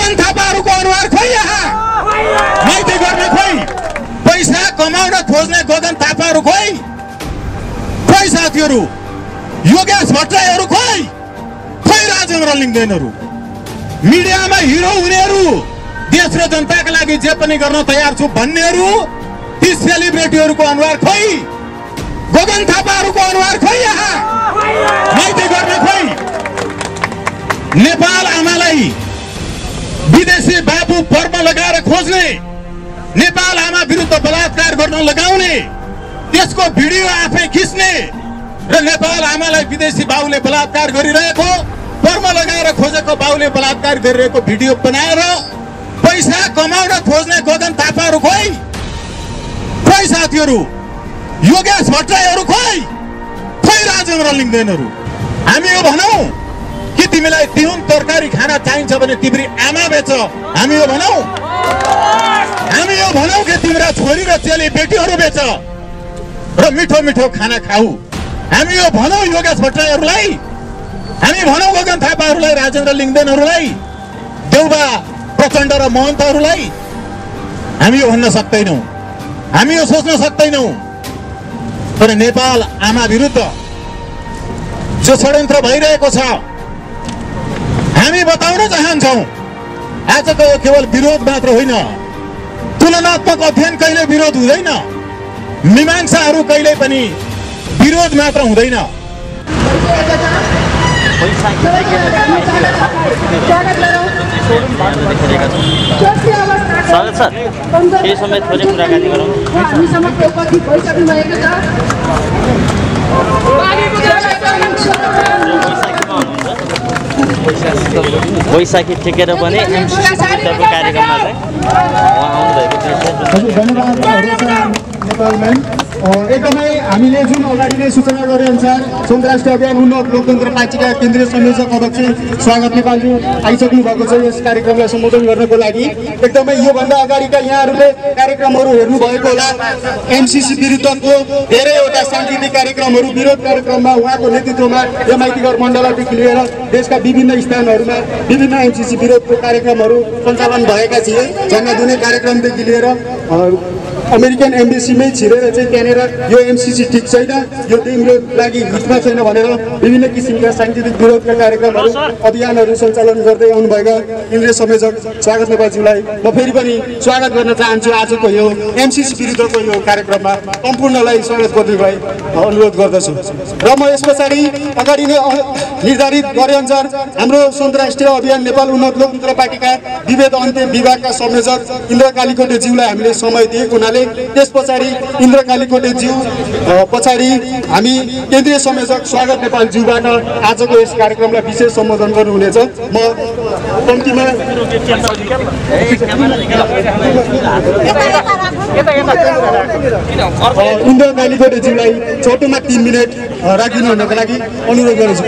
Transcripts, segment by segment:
गगन थापाहरूको अनुहार खोइ यहाँ माइती गर्ने खोइ पैसा कमाउन खोज्ने गगन थापाहरू खोइ साथीहरू योगेश भट्टराईहरू खोइ राजेन्द्र लिङ्गदेनहरू मिडियामा हिरो हुनेहरू देश र जनताका लागि जे पनि गर्न तयार छु भन्नेहरू ती सेलिब्रिटीहरूको अनुहार खोइ गगन थापाहरूको अनुहार खोइ यहाँ माइती गर्ने खोइ नेपाल आमालाई विदेशी बाबु पर्म लगाएर खोज्ने नेपाल आमा विरुद्ध बलात्कार गर्न लगाउने त्यसको भिडियो आफै खिच्ने र नेपाल आमालाई विदेशी बाबुले बलात्कार गरिरहेको पर्म लगाएर खोजेको बाबुले बलात्कार गरिरहेको भिडियो बनाएर पैसा कमाउन खोज्ने गगन थापाहरू खोइ साथीहरू योगेश भट्टराईहरू खोइ राजेन्द्र लिङ्गदेनहरू हामी यो भनौँ कि तिमीलाई तिहुन तरकारी खाना चाहिन्छ भने तिम्री आमा बेच हामी यो भनौँ कि तिम्रा छोरी र चेली बेटीहरू बेच र मिठो मिठो खाना खाऊ हामी यो भनौँ योगेश भट्टराईहरूलाई हामी भनौँ गगन थापाहरूलाई राजेन्द्र लिङ्गदेनहरूलाई देउबा प्रचण्ड र महन्तहरूलाई हामी यो भन्न सक्दैनौँ हामी यो सोच्न सक्दैनौँ तर नेपाल आमा विरुद्ध जो षड्यन्त्र भइरहेको छ हामी बताउन चाहन्छौँ आजको यो केवल विरोध मात्र होइन तुलनात्मक अध्ययन कहिले विरोध हुँदैन मीमांसाहरू कहिले पनि विरोध मात्र हुँदैन स्वागत सर केही समय थोरै कुराकानी गरौँ वैशाखी टेकेर पनि एमसीसीको कार्यक्रममा चाहिँ एकदमै हामीले जुन अगाडि नै सूचना गरे अनुसार संयुक्त राष्ट्र अभियान उन्नत लोकतन्त्र पार्टीका केन्द्रीय संयोजक अध्यक्ष स्वागत नेपालजी आइसक्नु भएको छ यस कार्यक्रमलाई सम्बोधन गर्नको लागि। एकदमै योभन्दा अगाडिका यहाँहरूले कार्यक्रमहरू हेर्नु भएको होला एमसीसी विरुद्धको धेरैवटा सांगीतिक कार्यक्रमहरू विरोध कार्यक्रममा उहाँको नेतृत्वमा एमआइटी मण्डलदेखि लिएर देशका विभिन्न स्थानहरूमा विभिन्न एमसीसी विरोधको कार्यक्रमहरू सञ्चालन भएका थिए। झन्डा दिने कार्यक्रमदेखि लिएर अमेरिकन एम्बेसीमै छिरेर चाहिँ त्यहाँनिर यो एमसीसी ठिक छैन यो तिम्रो लागि हितमा छैन भनेर विभिन्न किसिमका सांगीतिक विरोधका कार्यक्रमहरू अभियानहरू सञ्चालन गर्दै आउनुभएका केन्द्रीय संयोजक स्वागत नेपालज्यूलाई म फेरि पनि स्वागत गर्न चाहन्छु। आजको यो एमसीसी विरुद्धको यो कार्यक्रममा सम्पूर्णलाई स्वागत गर्दै अनुरोध गर्दछु। र म यस पछाडि अगाडि नै निर्धारित गरेअनुसार हाम्रो संयुक्त राष्ट्रिय अभियान नेपाल उन्नत लोकतन्त्र पार्टीका विभेद अन्त्य विभागका संयोजक इन्द्र कालीकोटेज्यूलाई हामीले समय दिएको हुनाले त्यस पछाडि इन्द्र कालीकोटेज्यू पछाडि हामी केन्द्रीय संयोजक स्वागत नेपालज्यूबाट आजको यस कार्यक्रमलाई विशेष सम्बोधन गर्नुहुनेछ। म कम्तीमा इन्द्र कालीकोटेज्यूलाई छोटोमा 3 मिनट राखिदिनु हुनको लागि अनुरोध गर्छु।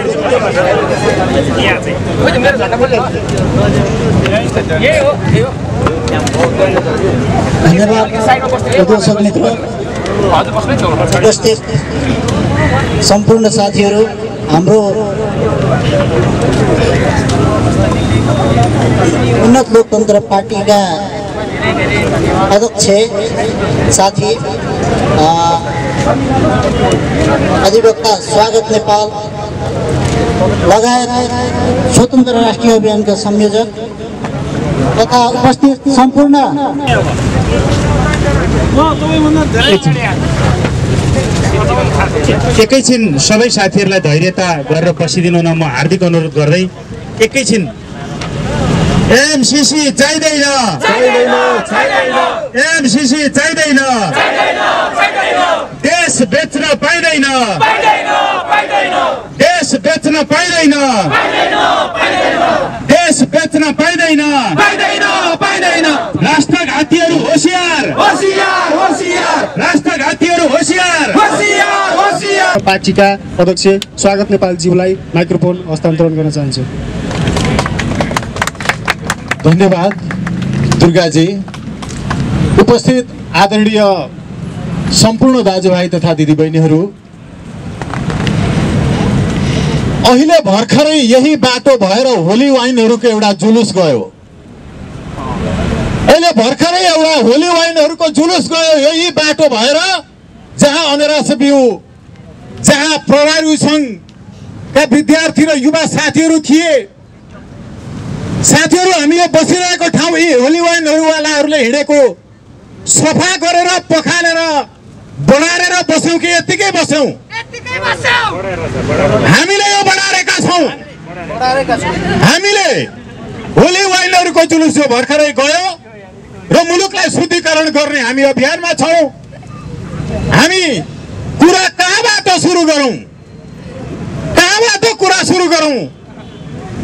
धन्यवाद दर्शक मित्र, उपस्थित सम्पूर्ण साथीहरू, हाम्रो उन्नत लोकतन्त्र पार्टीका अध्यक्ष साथी अधिवक्ता स्वागत नेपाल लगायत स्वतन्त्र राष्ट्रिय अभियानका संयोजक तथा उपस्थित सम्पूर्ण एकैछिन सबै साथीहरूलाई धैर्यता गरेर बसिदिनु न म हार्दिक अनुरोध गर्दै एकैछिन एमसीसी चाहिँदैन एमसीसी चाहिँदैन देश बेच्न पाइँदैन देश बेच्न पाइँदैन देश बेच्न पाइँदैन राष्ट्रघातीहरू होशियार राष्ट्रघातीहरू होशियार। पार्टीका अध्यक्ष स्वागत नेपालज्यूलाई माइक्रोफोन हस्तान्तरण गर्न चाहन्छु। धन्यवाद दुर्गाजी। उपस्थित आदरणीय सम्पूर्ण दाजुभाइ तथा दिदीबहिनीहरू, अहिले भर्खरै यही बाटो भएर होली वाइनहरूको एउटा जुलुस गयो। अहिले भर्खरै एउटा होली वाइनहरूको जुलुस गयो यही बाटो भएर, जहाँ अनेरास बिउ, जहाँ प्रहरी सङ्घका विद्यार्थी र युवा साथीहरू थिए। साथीहरू, हामी यो बसिरहेको ठाउँ यी होली वाइनहरूवालाहरूले हिँडेको सफा गरेर पखालेर बढारेर बस्यौँ कि यत्तिकै बस्यौँ? हामीले यो बढारेका छौँ। हामीले होली वाइनहरूको जुलुस जो भर्खरै गयो र मुलुकलाई शुद्धिकरण गर्ने हामी अभियानमा छौँ। हामी कुरा कहाँबाट सुरु गरौँ? कहाँबाट कुरा सुरु गरौँ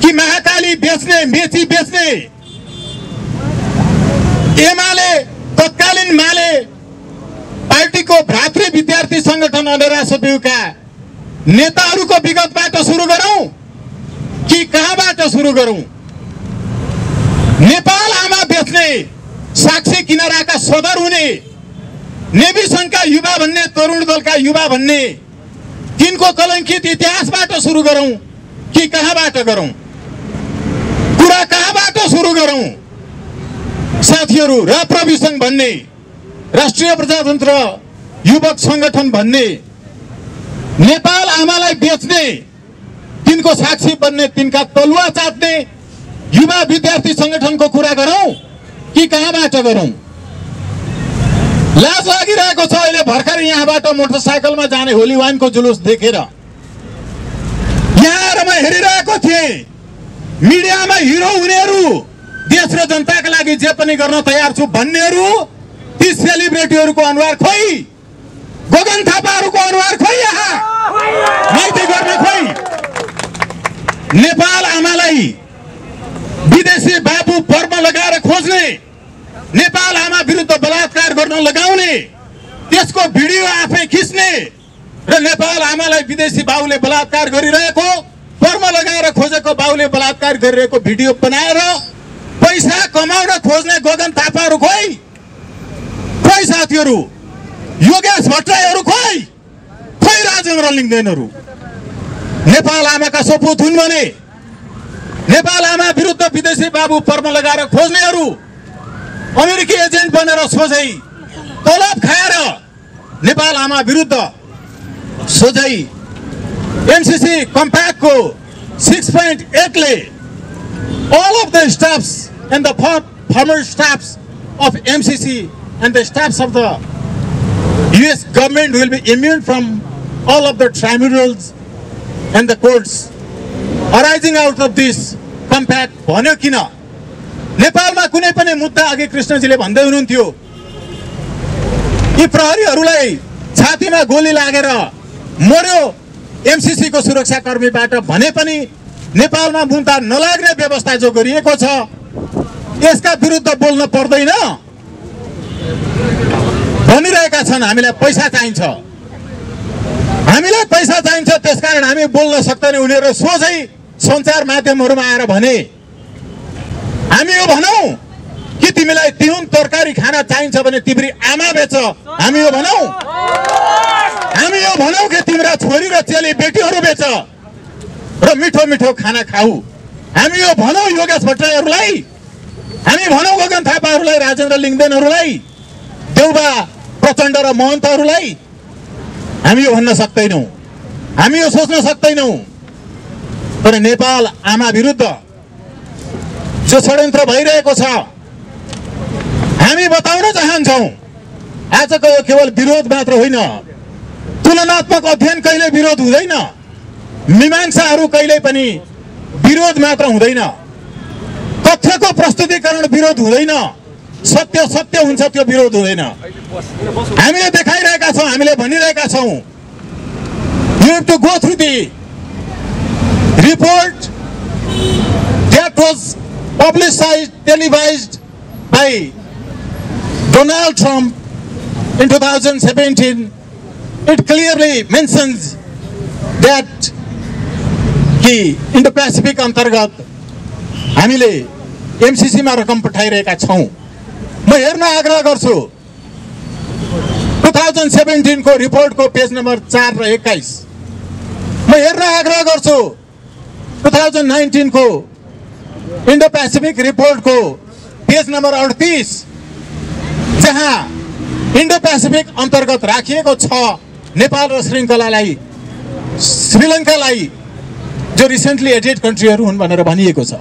कि महाकाली बेच्ने, मेची बेच्ने एमाले तत्कालीन माले पार्टीको भ्रातृ विद्यार्थी संगठन अनेरास बिउका नेताहरूको विगतबाट सुरु गरौँ कि कहाँबाट सुरु गरौँ? नेपाल आमा बेच्ने, साक्षी किनाराका सदर हुने, नेवी सङ्घका युवा भन्ने, तरुण दलका युवा भन्ने तिनको कलङ्कित इतिहासबाट सुरु गरौँ कि कहाँबाट गरौँ? कुरा कहाँबाट सुरु गरौँ? साथीहरू, राप्रवि सङ्घ भन्ने, राष्ट्रिय प्रजातन्त्र युवक सङ्गठन भन्ने, नेपाल आमालाई बेच्ने, तिनको साक्षी बन्ने, तिनका तलुवा चाट्ने युवा विद्यार्थी सङ्गठनको कुरा गरौँ कि कहाँबाट गरौँ? लाज लागिरहेको छ अहिले भर्खर यहाँबाट मोटरसाइकलमा जाने होली वाइनको जुलुस देखेर। यहाँ आएर म हेरिरहेको थिएँ, मिडियामा हिरो हुनेहरू, देश र जनताका लागि जे पनि गर्न तयार छु भन्नेहरू, ती सेलिब्रेटीहरूको अनुहार खोइ, गगन थापाहरूको अनुहार खोइ, यहाँ माइती गर्न खोइ। नेपाल आमालाई विदेशी बाबु पर्म लगाएर खोज्ने, नेपाल आमा विरुद्ध बलात्कार गर्न लगाउने, त्यसको भिडियो आफै खिच्ने र नेपाल आमालाई विदेशी बाबुले बलात्कार गरिरहेको, पर्म लगाएर खोजेको बाबुले बलात्कार गरिरहेको भिडियो बनाएर पैसा कमाउन खोज्ने गगन थापाहरू खोइ? खोइ साथीहरू? योगेश भट्टराईहरू खोइ? खोइ राजेन्द्र लिङ्गदेनहरू? नेपाल आमाका सपुत हुन् भने नेपाल आमा विरुद्ध विदेशी बाबु पर्म लगाएर खोज्नेहरू अमेरिकी एजेन्ट बनेर सोझै तलब खाएर नेपाल आमा विरुद्ध सोझै एमसीसी कम्प्याक्टको 6.8 ले all of the staffs and the former staffs of MCC and the staffs of the US government will be immune from all of the tribunals and the courts arising out of this compact भन्यो किन? नेपालमा कुनै पनि मुद्दा अघि कृष्णजीले भन्दै हुनुहुन्थ्यो, यी प्रहरीहरूलाई छातीमा गोली लागेर मर्यो एमसीसी को सुरक्षाकर्मीबाट भने पनि नेपालमा मुद्दा नलाग्ने व्यवस्था जो गरिएको छ यसका विरुद्ध बोल्न पर्दैन भनिरहेका छन्। हामीलाई पैसा चाहिन्छ, हामीलाई पैसा चाहिन्छ, त्यसकारण हामी बोल्न सक्दैनौँ। उनीहरू सोझै सञ्चार माध्यमहरुमा आएर भने हामी यो भनौं कि तिमीलाई तिहुन तरकारी खाना चाहिन्छ भने तिम्री आमा बेच, हामी यो भनौं? हामी यो भनौं कि तिम्रा छोरी र चेली बेटीहरू बेच र मिठो मिठो खाना खाऊ, हामी यो भनौं योगेश भट्टराईहरूलाई, हामी भनौं गगन थापाहरूलाई, राजेन्द्र लिङ्गदेनहरूलाई, देउबा प्रचण्ड र महन्तहरूलाई? हामी यो भन्न सक्दैनौं, हामी यो सोच्न सक्दैनौं। तर नेपाल आमा विरुद्ध जो षड्यन्त्र भइरहेको छ हामी बताउन चाहन्छौं। आजको यो केवल विरोध मात्र होइन, तुलनात्मक अध्ययन कहिले विरोध हुँदैन, मीमांसाहरू कहिले पनि विरोध मात्र हुँदैन, तथ्यको प्रस्तुतिकरण विरोध हुँदैन, सत्य सत्य हुन्छ, त्यो विरोध हुँदैन। हामीले देखाइरहेका छौं, हामीले भनिरहेका छौं, you have to go through the report that was publicized, televised by Donald Trump in 2017. It clearly mentions that कि इन्डो-पेसिफिक अन्तर्गत हामीले एमसीसी मा रकम पठाइरहेका छौं। म हेर्न आग्रह गर्छु 2017 को रिपोर्ट को पेज नम्बर 4 र 21। म हेर्न आग्रह गर्छु 2019 को इन्डो-पेसिफिक रिपोर्ट को पेज नम्बर 38 जहाँ इन्डो पेसिफिक अन्तर्गत राखिएको छ नेपाल र श्रीलङ्कालाई जो रिसेन्टली एडेड कन्ट्रीहरू हुन् भनेर भनिएको छ।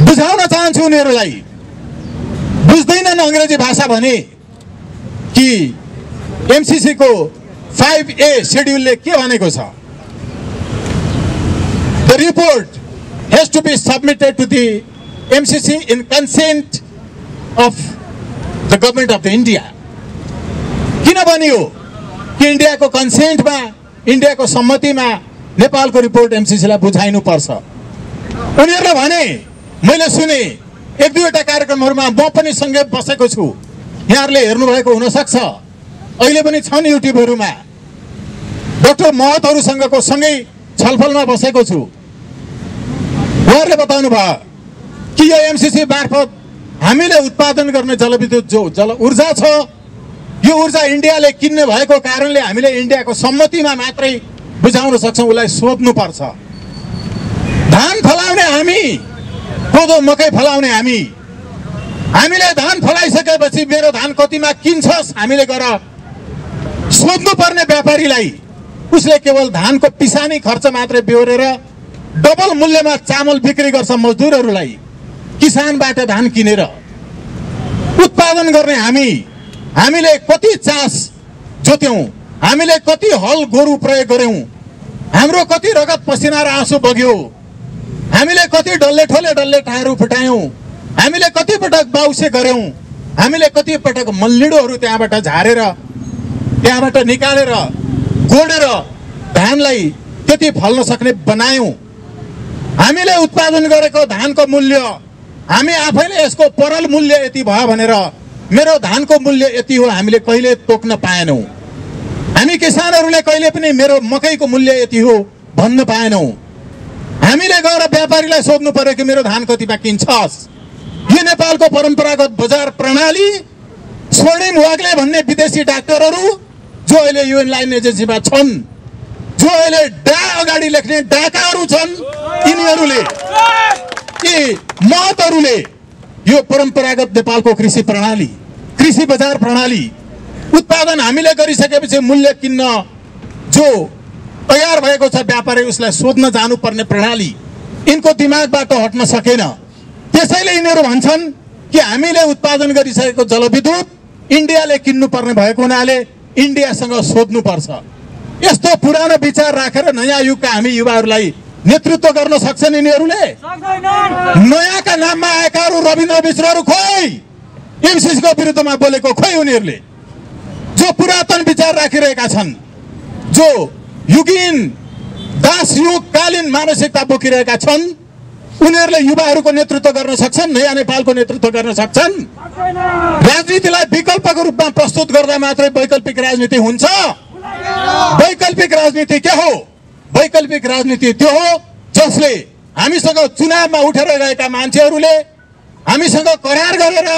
बुझाउन चाहन्छु उनीहरूलाई, बुझ्दैनन् अङ्ग्रेजी भाषा भने कि एमसीसी को 5A शेड्युलले के भनेको छ। The report has to be submitted to the MCC in consent of the government of the India. किन भनियो कि इन्डियाको कन्सेन्टमा, इन्डियाको सम्मतिमा नेपालको रिपोर्ट एमसीसीलाई बुझाइनु पर्छ। उनीहरूले भने, मैले सुने एक दुईवटा कार्यक्रमहरूमा म पनि सँगै बसेको छु, यहाँहरूले हेर्नुभएको हुनसक्छ, अहिले पनि छन् युट्युबहरूमा। डाक्टर महतहरूसँगको सँगै छलफलमा बसेको छु। उहाँहरूले बताउनु भयो कि यो एमसीसी मार्फत हामीले उत्पादन गर्ने जलविद्युत जो जल ऊर्जा छ, यो ऊर्जा इन्डियाले किन्ने भएको कारणले हामीले इन्डियाको सम्मतिमा मात्रै बुझाउन सक्छौँ, उसलाई सोध्नुपर्छ। धान फलाउने हामी, कोदो मकै फलाउने हामी, हामीले धान फलाइसकेपछि मेरो धान कतिमा किन्छस् हामीले गएर सोध्नुपर्ने व्यापारीलाई। उसले केवल धानको पिसानी खर्च मात्रै बेहोरेर डबल मूल्यमा चामल बिक्री गर्छ मजदुरहरूलाई, किसानबाट धान किनेर। उत्पादन गर्ने हामी, हामीले कति चास जोत्यौँ, हामीले कति हल गोरु प्रयोग गर्यौँ, हाम्रो कति रगत पसिना र आँसु बग्यो, हामीले कति डल्ले ठोले डल्ले टाहरू फुटायौँ, हामीले कति पटक बाउसे गर्यौँ, हामीले कति पटक मल्लिडोहरू त्यहाँबाट झारेर त्यहाँबाट निकालेर गोडेर धानलाई त्यति फल्न सक्ने बनायौँ। हामीले उत्पादन गरेको धानको मूल्य, हामी आफैले यसको परल मूल्य यति भयो भनेर मेरो धानको मूल्य यति हो हामीले कहिले तोक्न पाएनौँ। हामी किसानहरूले कहिले पनि मेरो मकैको मूल्य यति हो भन्न पाएनौँ। हामीले गएर व्यापारीलाई सोध्नु पर्यो कि मेरो धान कतिमा किन्छस्। यो नेपालको परम्परागत बजार प्रणाली स्वर्णिम वाग्ले भन्ने विदेशी डाक्टरहरू जो अहिले युएन लाइन एजेन्सीमा छन्, जो अहिले डा अगाडि लेख्ने डाकाहरू छन्, यिनीहरूले कि महतहरूले यो परम्परागत नेपालको कृषि प्रणाली, कृषि बजार प्रणाली, उत्पादन हामीले गरिसकेपछि मूल्य किन्न जो तयार भएको छ व्यापारी उसलाई सोध्न जानुपर्ने प्रणाली यिनको दिमागबाट हट्न सकेन। त्यसैले यिनीहरू भन्छन् कि हामीले उत्पादन गरिसकेको जलविद्युत इन्डियाले किन्नुपर्ने भएको हुनाले इन्डियासँग सोध्नुपर्छ। यस्तो पुरानो विचार राखेर नयाँ युगका हामी युवाहरूलाई नेतृत्व गर्न सक्छन् यिनीहरूले? नयाँका नाममा आएकाहरू रविन्द्र मिश्रहरू खोइ एमसीसीको विरुद्धमा बोलेको खोइ उनीहरूले, जो पुरातन विचार राखिरहेका छन्, जो युगीन दास युगकालीन मानसिकता बोकिरहेका छन्, उनीहरूले युवाहरूको नेतृत्व गर्न सक्छन्, नयाँ नेपालको नेतृत्व गर्न सक्छन्। राजनीतिलाई विकल्पको रूपमा प्रस्तुत गर्दा मात्रै वैकल्पिक राजनीति हुन्छ। वैकल्पिक राजनीति के हो? वैकल्पिक राजनीति त्यो हो जसले हामीसँग चुनावमा उठेर गएका मान्छेहरूले हामीसँग करार गरेर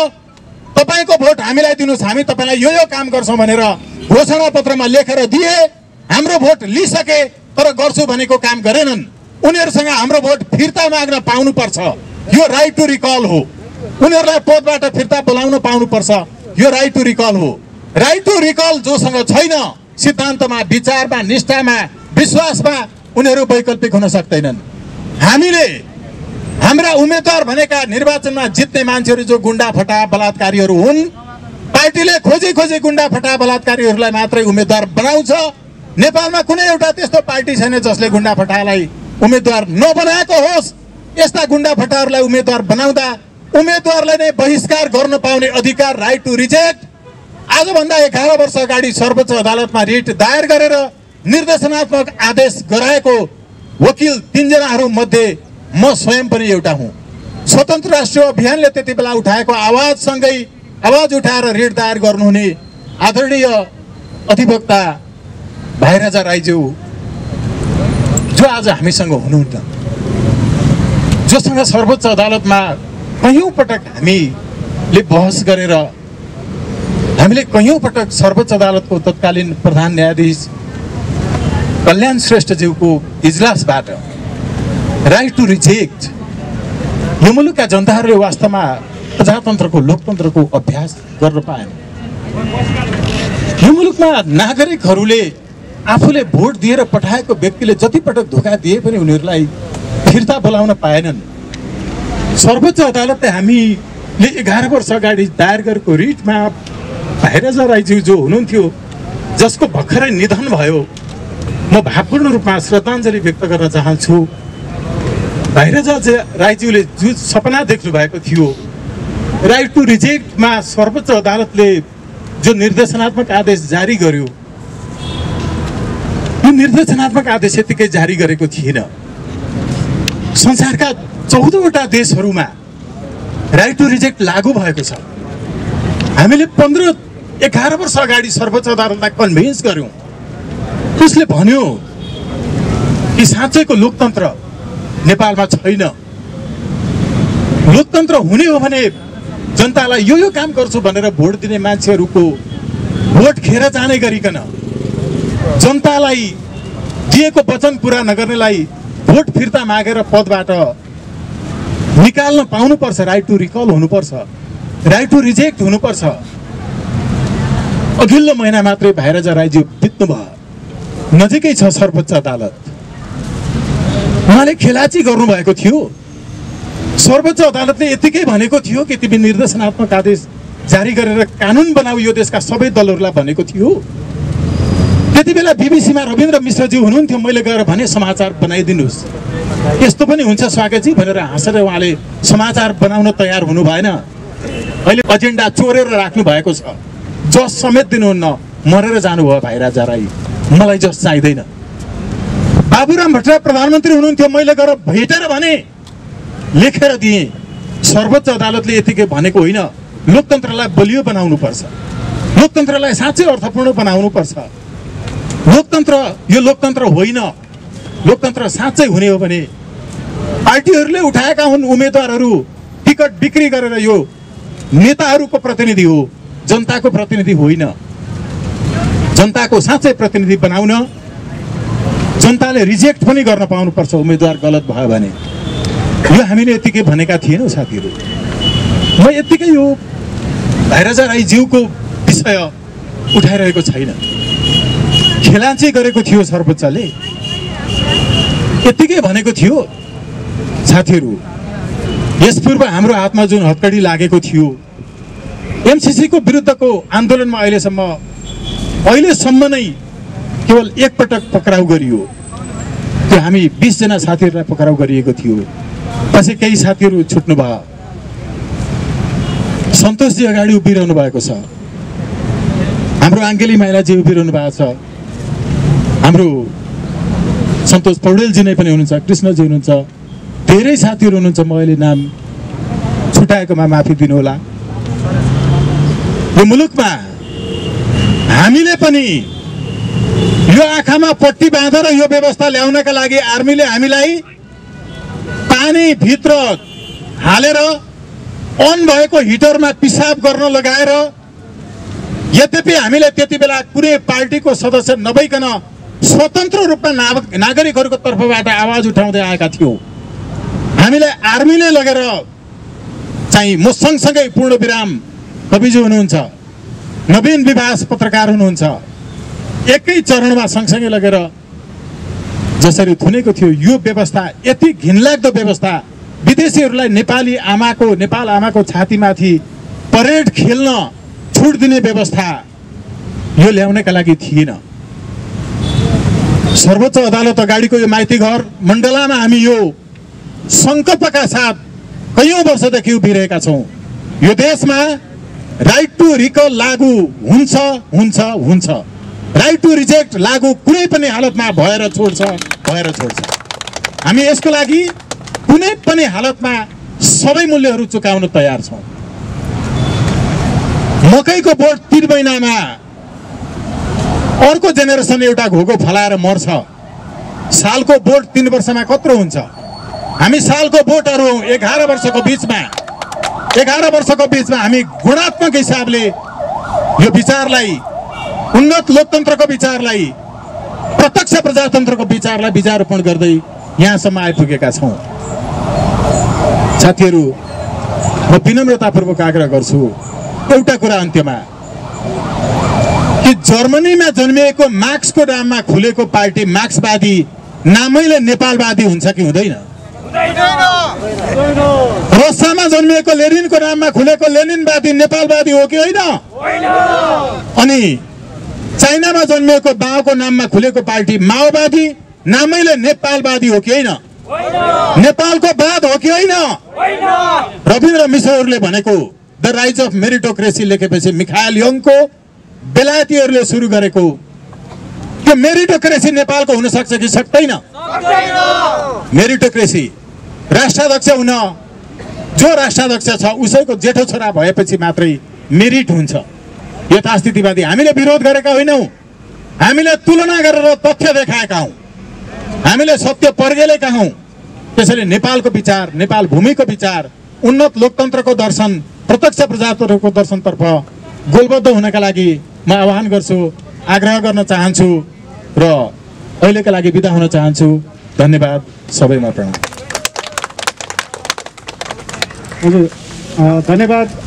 तपाईको भोट हामीलाई दिनुस्, हामी तपाईलाई यो काम गर्छौं भनेर घोषणा पत्रमा लेखेर दिए, हाम्रो भोट लिइसके तर गर्छु भनेको काम गरेनन्। उनीहरुसँग हाम्रो भोट फिर्ता माग्न पाउनु पर्छ, यो राइट टु रिकल हो। उनीहरुलाई पदबाट फिर्ता बोलाउन पाउनु पर्छ, यो राइट टु रिकल हो। राइट टु रिकल जोसँग छैन, सिद्धान्तमा, विचारमा, निष्ठामा, विश्वासमा, उनीहरु वैकल्पिक हुन सक्दैनन्। हामीले हाम्रा उम्मेदवार भनेका निर्वाचनमा जित्ने मान्छेहरु जो गुण्डा फटा बलात्कारीहरु हुन्, पार्टीले खोजी खोजी गुण्डा फटा बलात्कारीहरुलाई मात्रै उम्मेदवार बनाउँछ। नेपालमा कुनै एउटा त्यस्तो पार्टी छैन जसले गुण्डा फटालाई उम्मेदवार नबनाएको होस्। यस्ता गुण्डा फटाहरूलाई उम्मेदवार बनाउँदा उम्मेदवारलाई नै बहिष्कार गर्न पाउने अधिकार, राइट टु रिजेक्ट, आजभन्दा 11 वर्ष अगाडि सर्वोच्च अदालतमा रिट दायर गरेर निर्देशनात्मक आदेश गराएको वकिल 3 जनाहरू मध्ये म स्वयं पनि एउटा हुँ। स्वतन्त्र राष्ट्रिय अभियानले त्यति बेला उठाएको आवाजसँगै आवाज उठाएर रिट दायर गर्नुहुने आदरणीय अधिवक्ता भाइराजा राईज्यू जो आज हामीसँग हुनुहुन्न, जोसँग सर्वोच्च अदालतमा कयौं पटक हामीले बहस गरेर हामीले कयौं पटक सर्वोच्च अदालतको तत्कालीन प्रधान न्यायाधीश कल्याण श्रेष्ठज्यूको इजलासबाट राइट टु रिजेक्ट यो मुलुकका जनताहरूले वास्तवमा प्रजातन्त्रको लोकतन्त्रको अभ्यास गर्न पाएन। यो मुलुकमा नागरिकहरूले आफूले भोट दिएर पठाएको व्यक्तिले जति पटक धोका दिए पनि उनीहरूलाई फिर्ता बोलाउन पाएनन्। सर्वोच्च अदालतले हामीले 11 वर्ष अगाडि दायर गरेको रिटमा भाइराजा राईज्यू जो हुनुहुन्थ्यो, जसको भर्खरै निधन भयो, म भावपूर्ण रूपमा श्रद्धाञ्जली व्यक्त गर्न चाहन्छु। भाइराजा राईज्यूले जो सपना देख्नु भएको थियो, राइट टु रिजेक्टमा सर्वोच्च अदालतले जो निर्देशनात्मक आदेश जारी गर्यो, यो निर्देशनात्मक आदेश यतिकै जारी गरेको थिएन। संसारका 14वटा देशहरूमा राइट टु रिजेक्ट लागू भएको छ। हामीले 11 वर्ष अगाडि सर्वोच्च अदालतलाई कन्भिन्स गर्यौं। उसले भन्यो कि साँच्चैको लोकतन्त्र नेपालमा छैन। लोकतन्त्र हुने हो भने जनतालाई यो काम गर्छु भनेर भोट दिने मान्छेहरूको भोट खेर जाने गरिकन जनतालाई दिएको वचन पूरा नगर्नेलाई भोट फिर्ता मागेर पदबाट निकाल्न पाउनुपर्छ। राइट टु रिकल हुनुपर्छ, राइट टु रिजेक्ट हुनुपर्छ। अघिल्लो महिना मात्रै भाइराजा राईज्यू बित्नु भयो। नजिकै छ सर्वोच्च अदालत। उहाँले खेलाची गर्नुभएको थियो। सर्वोच्च अदालतले यतिकै भनेको थियो कि तिमी निर्देशनात्मक आदेश जारी गरेर कानुन बनाऊ, यो देशका सबै दलहरूलाई भनेको थियो। त्यति बेला बीबीसीमा रविन्द्र मिश्रजी हुनुहुन्थ्यो। मैले गएर भने समाचार बनाइदिनुहोस्, यस्तो पनि हुन्छ स्वागतजी भनेर हाँसेर उहाँले समाचार बनाउन तयार हुनु भएन। अहिले एजेन्डा चोरेर राख्नु भएको छ। जस समेत दिनुहुन्न, मरेर जानुभयो भाइराजा राई। मलाई जस चाहिँदैन। बाबुराम भट्टराई प्रधानमन्त्री हुनुहुन्थ्यो। मैले गएर भेटेर भने, लेखेर दिएँ। सर्वोच्च अदालतले यतिकै भनेको होइन, लोकतन्त्रलाई बलियो बनाउनुपर्छ, लोकतन्त्रलाई साँच्चै अर्थपूर्ण बनाउनुपर्छ। लोकतन्त्र यो लोकतन्त्र होइन। लोकतन्त्र साँच्चै हुने हो भने पार्टीहरूले उठाएका हुन् उम्मेदवारहरू टिकट बिक्री गरेर यो नेताहरूको प्रतिनिधि हो, जनताको प्रतिनिधि होइन। जनताको साँच्चै प्रतिनिधि बनाउन जनताले रिजेक्ट पनि गर्न पाउनुपर्छ उम्मेदवार गलत भयो भने। यो हामीले यतिकै भनेका थिएनौँ साथीहरू। म यतिकै यो भाइराजा राईज्यूको विषय उठाइरहेको छैन। खेलाञ्ची गरेको थियो सर्वोच्चले, यतिकै भनेको थियो। साथीहरू, यस पूर्व हाम्रो हातमा जुन हत्कडी लागेको थियो, एमसीसीको विरुद्धको आन्दोलनमा अहिलेसम्म नै केवल एकपटक पक्राउ गरियो। त्यो हामी 20 जना साथीहरूलाई पक्राउ गरिएको थियो। पछि केही साथीहरू छुट्नु भयो। सन्तोषजी अगाडि उभिरहनु भएको छ, हाम्रो आङ्गेली माइलाजी उभिरहनु भएको छ, हाम्रो सन्तोष पौडेलजी नै पनि हुनुहुन्छ, कृष्णजी हुनुहुन्छ, धेरै साथीहरू हुनुहुन्छ। म अहिले नाम छुटाएकोमा माफी दिनुहोला। यो मुलुकमा हामीले पनि यो आँखामा पट्टी बाँधेर यो व्यवस्था ल्याउनका लागि आर्मीले हामीलाई पानी भित्र हालेर अन भएको हिटरमा पिसाब गर्न लगाएर, यद्यपि हामीले त्यति बेला कुनै पार्टीको सदस्य नभइकन स्वतन्त्र रूपमा नागरिकहरूको तर्फबाट आवाज उठाउँदै आएका थियौँ। हामीलाई आर्मीले लगेर चाहिँ म सँगसँगै पूर्णविराम कविजी हुनुहुन्छ, नवीन विभास पत्रकार हुनुहुन्छ, एकै चरणमा सँगसँगै लगेर जसरी थुनेको थियो। यो व्यवस्था यति घिनलाग्दो व्यवस्था, विदेशीहरूलाई नेपाल आमाको छातीमाथि परेड खेल्न छुट दिने व्यवस्था यो ल्याउनका लागि थिएन। सर्वोच्च अदालत अगाडिको यो माइती घर मण्डलामा हामी यो संकल्पका साथ कयौं वर्षदेखि उभिरहेका छौं। यो देशमा राइट टु रिकल लागू हुन्छ हुन्छ हुन्छ, राइट टु रिजेक्ट लागू कुनै पनि हालतमा भएर छोड्छ। हामी यसको लागि कुनै पनि हालतमा सबै मूल्यहरू चुकाउन तयार छौं। मकैको बोट 3 महिनामा अर्को जेनेरेसन एउटा घोगो फलाएर मर्छ। सालको बोट 3 वर्षमा कत्रो हुन्छ? हामी सालको बोटहरू 11 वर्षको बिचमा हामी गुणात्मक हिसाबले यो विचारलाई, उन्नत लोकतन्त्रको विचारलाई, प्रत्यक्ष प्रजातन्त्रको विचारलाई विचारोपण गर्दै यहाँसम्म आइपुगेका छौं। साथीहरू, म विनम्रतापूर्वक आग्रह गर्छु एउटा कुरा अन्त्यमा कि जर्मनीमा जन्मिएको मार्क्सको नाममा खुलेको पार्टी मार्क्सवादी नामैले नेपालवादी हुन्छ कि हुँदैन? रसियामा जन्मिएको लेनिनको नाममा खुलेको लेनिनवादी नेपालवादी हो कि होइन? अनि चाइनामा जन्मिएको माओको नाममा खुलेको पार्टी माओवादी नामैले नेपालवादी हो कि होइन? नेपालको वाद हो कि होइन? रविन्द्र मिश्रहरूले भनेको द राइज अफ मेरिटोक्रेसी लेखेपछि मिखाइल यङको बेलायतीहरूले सुरु गरेको त्यो मेरिटोक्रेसी नेपालको हुन सक्छ कि सक्दैन? मेरिटोक्रेसी राष्ट्राध्यक्ष हुन जो राष्ट्राध्यक्ष छ उसैको जेठो छोरा भएपछि मात्रै मेरिट हुन्छ। यथास्थितिवादी हामीले विरोध गरेका होइनौँ, हामीले तुलना गरेर तथ्य देखाएका हौँ, हामीले सत्य पर्गेलेका हौँ। त्यसैले नेपालको विचार, नेपाल भूमिको विचार, उन्नत लोकतन्त्रको दर्शन, प्रत्यक्ष प्रजातन्त्रको दर्शनतर्फ गोलबद्ध हुनका लागि म आह्वान गर्छु, आग्रह गर्न चाहन्छु र अहिलेका लागि बिदा हुन चाहन्छु। धन्यवाद, सबैमा प्रणाम। हजुर, धन्यवाद।